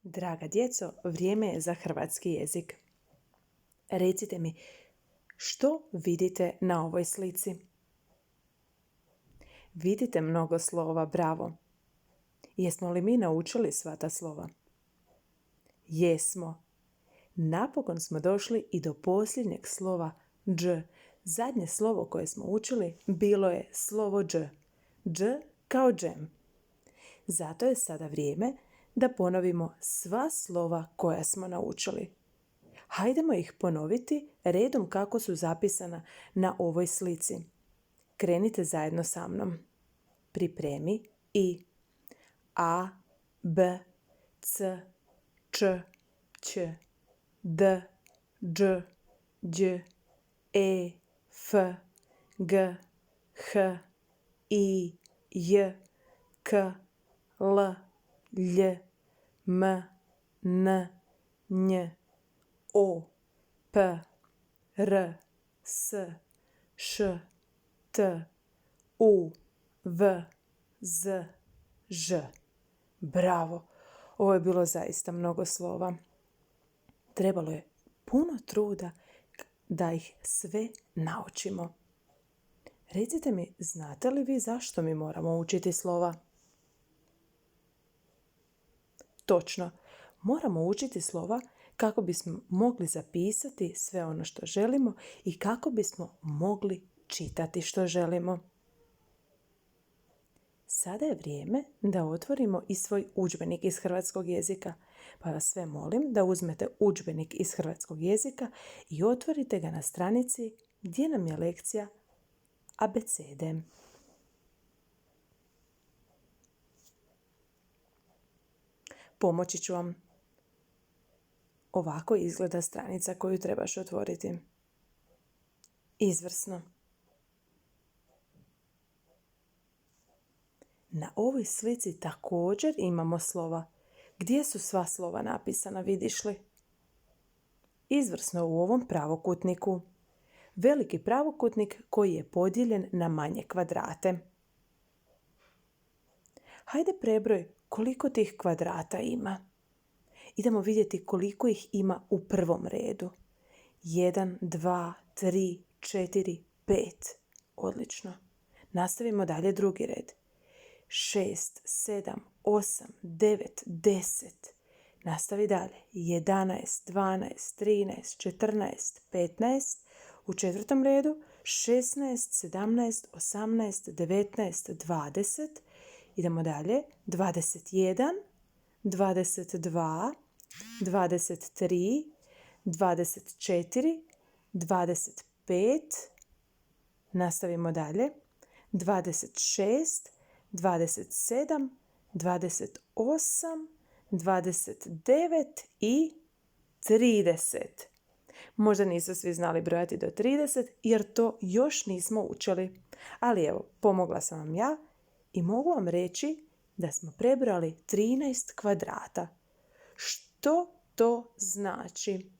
Draga djeco, vrijeme je za hrvatski jezik. Recite mi, što vidite na ovoj slici? Vidite mnogo slova, bravo. Jesmo li mi naučili sva ta slova? Jesmo. Napokon smo došli i do posljednjeg slova dž. Zadnje slovo koje smo učili bilo je slovo dž. Dž kao džem. Zato je sada vrijeme da ponovimo sva slova koja smo naučili. Hajdemo ih ponoviti redom kako su zapisana na ovoj slici. Krenite zajedno sa mnom. Pripremi i A, B, C, Č, Ć, D, Đ, Đ, E, F, G, H, I, J, K, L, Lj, M, N, Nj, O, P, R, S, Š, T, U, V, Z, Ž. Bravo! Ovo je bilo zaista mnogo slova. Trebalo je puno truda da ih sve naučimo. Recite mi, znate li vi zašto mi moramo učiti slova? Točno, moramo učiti slova kako bismo mogli zapisati sve ono što želimo i kako bismo mogli čitati što želimo. Sada je vrijeme da otvorimo i svoj udžbenik iz hrvatskog jezika, pa vas sve molim da uzmete udžbenik iz hrvatskog jezika i otvorite ga na stranici gdje nam je lekcija abecede. Pomoći ću vam. Ovako izgleda stranica koju trebaš otvoriti. Izvrsno. Na ovoj slici također imamo slova. Gdje su sva slova napisana, vidiš li? Izvrsno, u ovom pravokutniku. Veliki pravokutnik koji je podijeljen na manje kvadrate. Hajde prebroj koliko tih kvadrata ima. Idemo vidjeti koliko ih ima u prvom redu. 1, 2, 3, 4, 5. Odlično. Nastavimo dalje drugi red. 6, 7, 8, 9, 10. Nastavi dalje. 11, 12, 13, 14, 15. U četvrtom redu 16, 17, 18, 19, 20. Idemo dalje. 21, 22, 23, 24, 25. Nastavimo dalje. 26, 27, 28, 29 i 30. Možda nisu svi znali brojati do 30 jer to još nismo učili. Ali evo, pomogla sam vam ja i mogu vam reći da smo prebrali 13 kvadrata. Što to znači?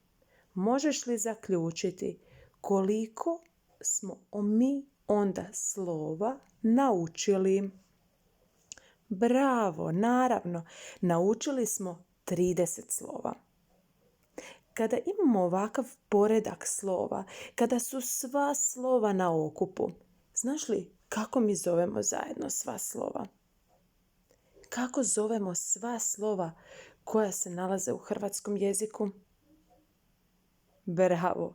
Možeš li zaključiti koliko smo mi onda slova naučili? Bravo, naravno, naučili smo 30 slova. Kada imamo ovakav poredak slova, kada su sva slova na okupu, znaš li kako mi zovemo zajedno sva slova? Kako zovemo sva slova koja se nalaze u hrvatskom jeziku? Bravo!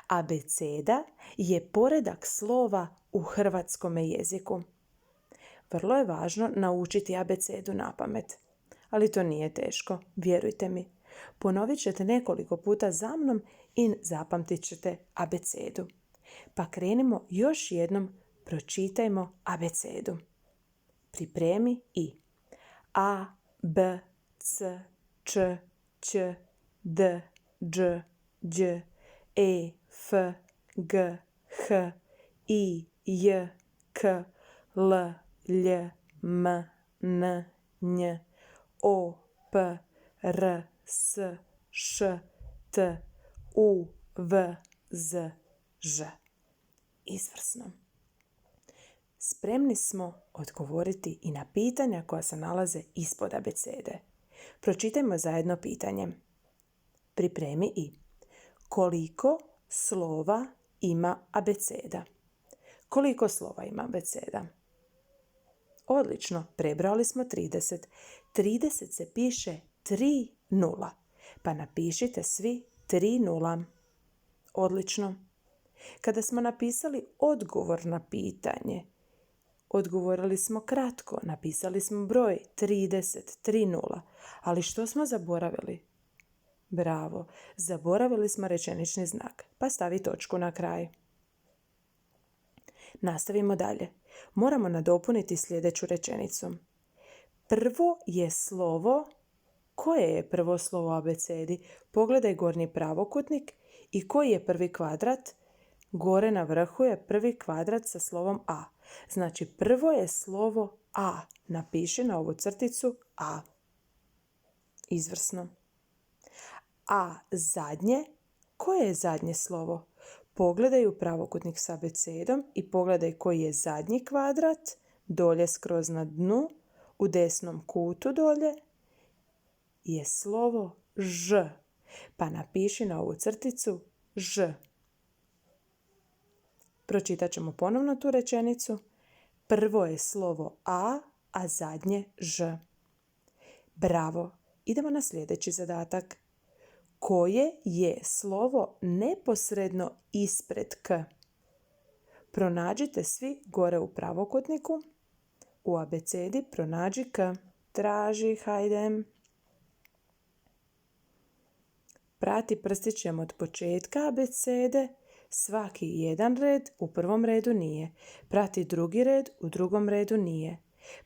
Abeceda je poredak slova u hrvatskom jeziku. Vrlo je važno naučiti abecedu napamet, ali to nije teško, vjerujte mi. Ponovit ćete nekoliko puta za mnom i zapamtit ćete abecedu. Pa krenimo još jednom, pročitajmo abecedu. Pripremi i A, B, C, Č, Ć, D, Đ, Đ, E, F, G, H, I, J, K, L, Lj, M, N, Nj, O, P, R, S, Š, T, U, V, Z, Ž. Izvrsno. Spremni smo odgovoriti i na pitanja koja se nalaze ispod abecede. Pročitajmo zajedno pitanje. Pripremi i. Koliko slova ima abeceda? Koliko slova ima abeceda? Odlično, prebrali smo 30. 30 se piše 3 nula. Pa napišite svi 3 nula. Odlično. Kada smo napisali odgovor na pitanje, odgovorili smo kratko, napisali smo broj 30, 3 nula. Ali što smo zaboravili? Bravo, zaboravili smo rečenični znak, pa stavi točku na kraj. Nastavimo dalje. Moramo nadopuniti sljedeću rečenicu. Prvo je slovo. Koje je prvo slovo u abecedi? Pogledaj gornji pravokutnik i koji je prvi kvadrat? Gore na vrhu je prvi kvadrat sa slovom A. Znači prvo je slovo A. Napiši na ovu crticu A. Izvrsno. A zadnje? Koje je zadnje slovo? Pogledaj u pravokutnik s abecedom i pogledaj koji je zadnji kvadrat, dolje skroz na dnu, u desnom kutu dolje je slovo Ž. Pa napiši na ovu crticu Ž. Pročitat ćemo ponovno tu rečenicu. Prvo je slovo a zadnje Ž. Bravo. Idemo na sljedeći zadatak. Koje je slovo neposredno ispred K? Pronađite svi gore u pravokutniku. U abecedi pronađi K. Traži, hajde. Prati prstićem od početka abecede. Svaki jedan red, u prvom redu nije. Prati drugi red, u drugom redu nije.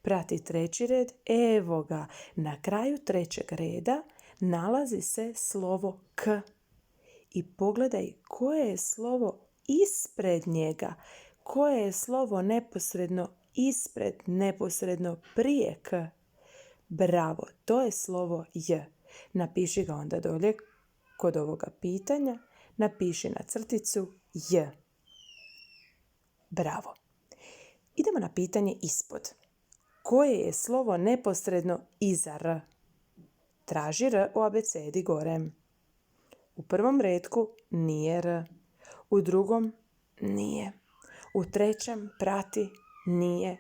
Prati treći red, evo ga. Na kraju trećeg reda nalazi se slovo K. I pogledaj koje je slovo ispred njega. Koje je slovo neposredno ispred, neposredno prije K. Bravo, to je slovo J. Napiši ga onda dolje kod ovoga pitanja. Napiši na crticu J. Bravo. Idemo na pitanje ispod. Koje je slovo neposredno iza R? Traži R u abecedi gore. U prvom retku nije R. U drugom nije. U trećem prati nije.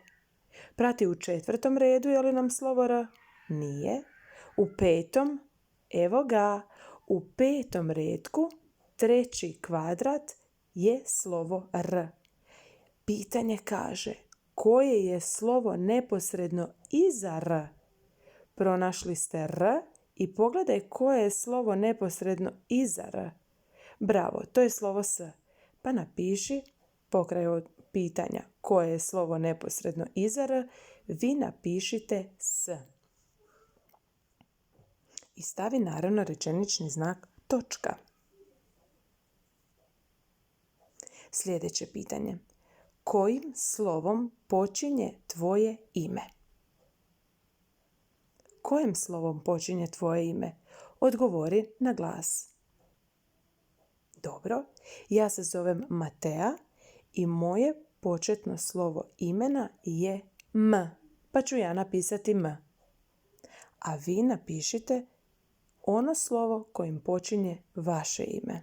Prati u četvrtom redu, je li nam slovo R? Nije. U petom, evo ga, u petom retku treći kvadrat je slovo R. Pitanje kaže, koje je slovo neposredno iza R? Pronašli ste R i pogledaj koje je slovo neposredno iza R. Bravo, to je slovo S. Pa napiši pokraj od pitanja koje je slovo neposredno iza R, vi napišite S. I stavi naravno rečenični znak točka. Sljedeće pitanje. Kojim slovom počinje tvoje ime? Kojim slovom počinje tvoje ime? Odgovori na glas. Dobro, ja se zovem Matea i moje početno slovo imena je M, pa ću ja napisati M. A vi napišite ono slovo kojim počinje vaše ime.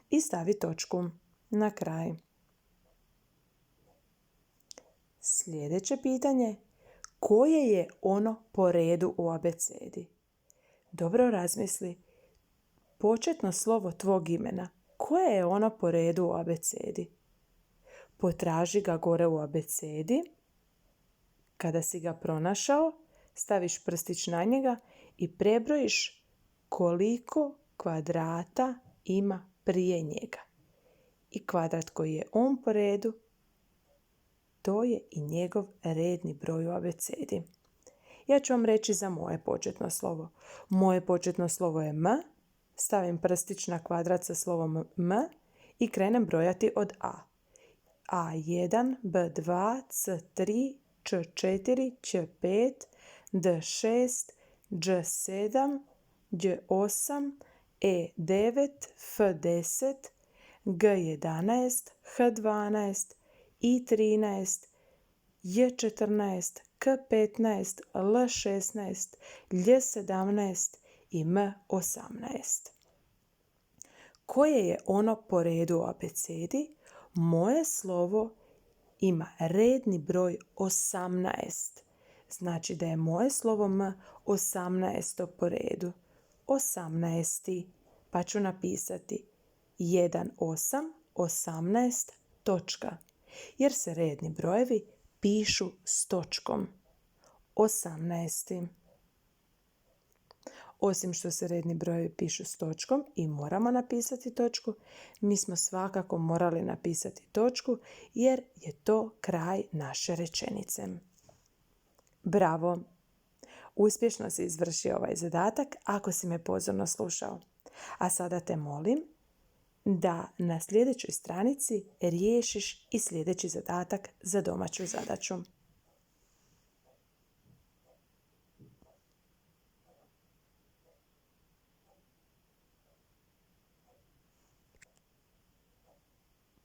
I stavi točku na kraj. Sljedeće pitanje. Koje je ono po redu u abecedi? Dobro razmisli. Početno slovo tvog imena. Koje je ono po redu u abecedi? Potraži ga gore u abecedi. Kada si ga pronašao, staviš prstić na njega i prebrojiš koliko kvadrata ima prije njega. I kvadrat koji je on po redu, to je i njegov redni broj u abecedi. Ja ću vam reći za moje početno slovo. Moje početno slovo je M, stavim prstić na kvadrat sa slovom M i krenem brojati od A. A1, B2, C3, C4, C5, D6, G7, G8, E9, F10, G11, H12, I13, J14, K15, L16, Lj17 i M18. Koje je ono po redu u abecedi? Moje slovo ima redni broj 18. Znači da je moje slovo M 18. po redu. 18. Pa ću napisati 1, 8, 18, točka. Jer se redni brojevi pišu s točkom. 18. Osim što se redni brojevi pišu s točkom i moramo napisati točku, mi smo svakako morali napisati točku jer je to kraj naše rečenice. Bravo! Uspješno si izvršio ovaj zadatak ako si me pozorno slušao. A sada te molim da na sljedećoj stranici riješiš i sljedeći zadatak za domaću zadaću.